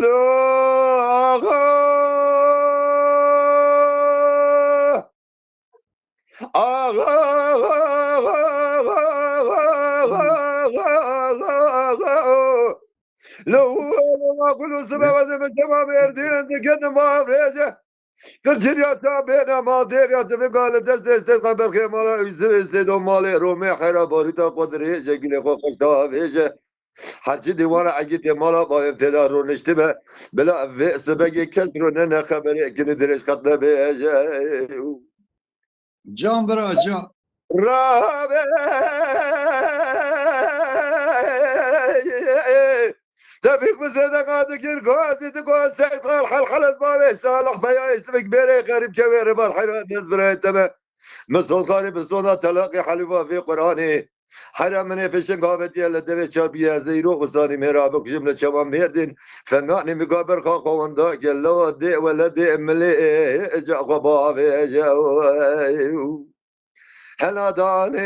لا آقا لو ما كل سبب وزن الجماعة يردين تقدم ما فريجة كل يا تابعنا ما دير يا تبي قال دست دست قبل خير مالا يزر يزيد مالي رومي خير باريتا قدري جيل خوش تابعه حجی دیوانه اگه مالا با ابتدا رو نشته به بلا و سبگی کس رو نه خبری کنی درش خط نبیجه جان برا جان رابه تبيك بزيادة قاعدة كير قاسي تقول سيد خال از بابي صالح بيا اسمك بيري قريب كبير بالحلوة الناس براي تبا مسؤول خالي بصونا تلاقي حلوة في قرآني حرم من فشن قابتي اللي دبي شابية زيرو وصاني ميرابك جملة شباب ميردين فناني مقابر خاق واندا جلو دي ولا دي ملي جا قبابي جاو هلا داني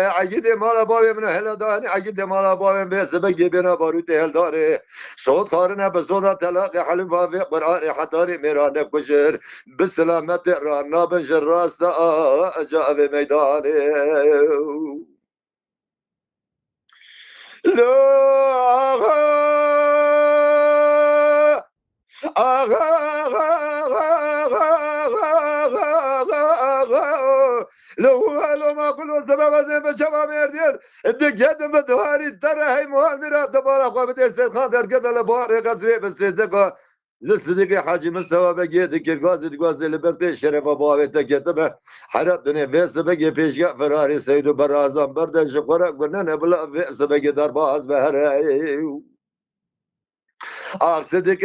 عقيد مالا بابي من هلا داني عقيد مالا بابي بس بجي بنا باروتي هل داني صوت خارنا بصوت تلاقي حلفا في قرآن حتاري ميران كشر بسلامة رانا بشر راستا جاء بميداني لا لو ما كل سبب زي ما شباب يردين الدقيقة بدواري ترى هي مهار ميرا دبارة قوة استخدام در كذا لبارة قصري بس دقة لسه حاجي مستوى بقي دكير غاز لبرتي شرف بابي تكتب حرب دنيا فيس بقي فيش فراري سيدو برازم برد شقرق بننا بلا فيس بقي درباز بهراي صدق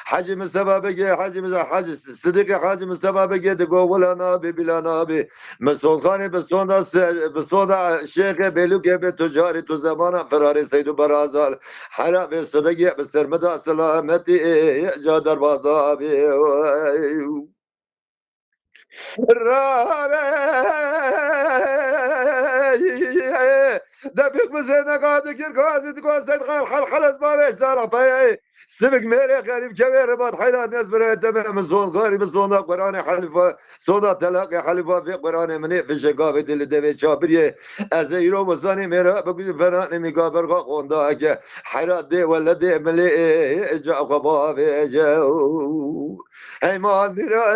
حجم السبابة حجم صدق حجم السبابة تقول ولا نابي بلا نابي مسؤول خاني بصودا شيخ بيلوك بتجاري تو زمان فراري سيدو برازال حرام الصدق بسرمدا سلامتي جادر بازابي دبيك بزينا قاعد كير قاعد تقول سيد خلص ما بيش صار باي سبق ميري غريب كبير بعد حيلا الناس برا تمام زون غريب زون قراني حلفة صودا تلاقي حلفة في قراني مني في شقافة اللي دبي شابريه ازيرو مزاني ميرا بقول فنان مقابر قوندا اجا حيلا دي ولا دي ملي جا قبا في جو هي ما ميرا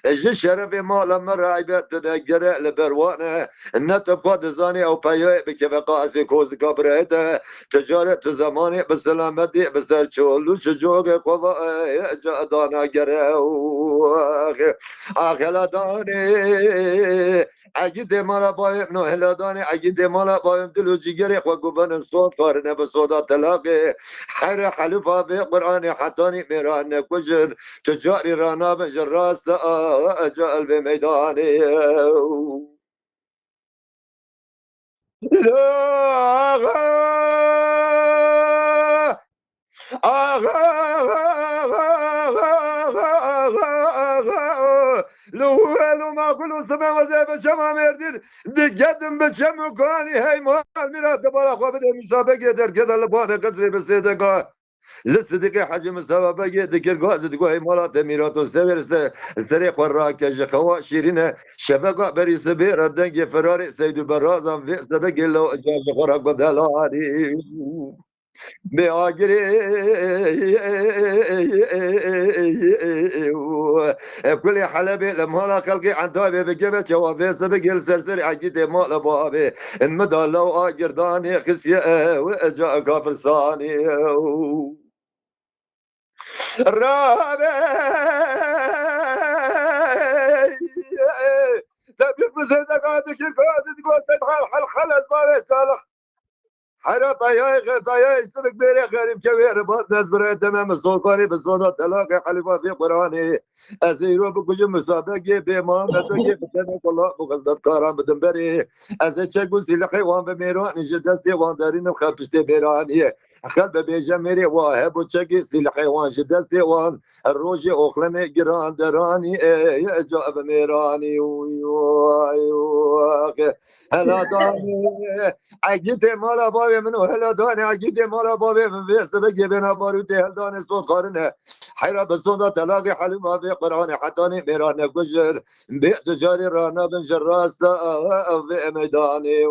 اجي شرف مال مرعبة تنقر لبروانه النتب قد زاني او بيوي بكيف قاسي كوز قبرته تجارة زماني بسلامتي بسر چولو شجوغ قوة جا دانا قرأو آخلا داني عقيد مالا بايم نو هلا داني عقيد مالا بايم دلو جيگري خو قبن الصوت قارنه بصودا تلاقي حر حلفا في قرآن حتاني ميران كجر تجاري رانا بجراس أجال بميداني لو ما كل سما وزي بشما مردين دقدم بشم كاني هي مال ميرات بلا خو بده مسابقه در كذا لبانه قصري بسيدك لسه حجم السبب ذكر قاعد تقول هي مرات ميرات السبر سريق وراك جخوا شيرين شفقة بري سبير الدنج فراري سيد برازم في سبق لو جاج خرق بدلاني بأجري كل حلبي لما لا خلقي عن تابي بجبت شوافي سبق السرسري عجيت مال بابي المدى لو اجر داني خسيه وجاء كافر ثاني الرابع تبيك بزيدك هذا كيف هذا تقول سيد حل خلص ما صالح حرا طياي سبك بيري خريب كبير بات نزبر تمام السلطاني بسودا تلاقي حليفة في قراني أزيرو بكل مسابقة بإمام تجي بتنك الله بغلط كرام بدنبري أزي تشكو سلاحي وان بميران جدسي وان دارين الخبشتي بيراني خلب بيجمري واهب وتشكي سلاحي وان جدسي وان الروجي أخلمي جران دراني يا جاب ميراني ويوه هلا داني عجيت مالا بابي منو هلا داني عجيت مالا بابي من في سبق بينا باروتي هل داني صوت قارنه حيرة بسودا تلاقي حليمة في قراني حتاني ميراني كجر بيت جاري رانا بن جراسة في ميداني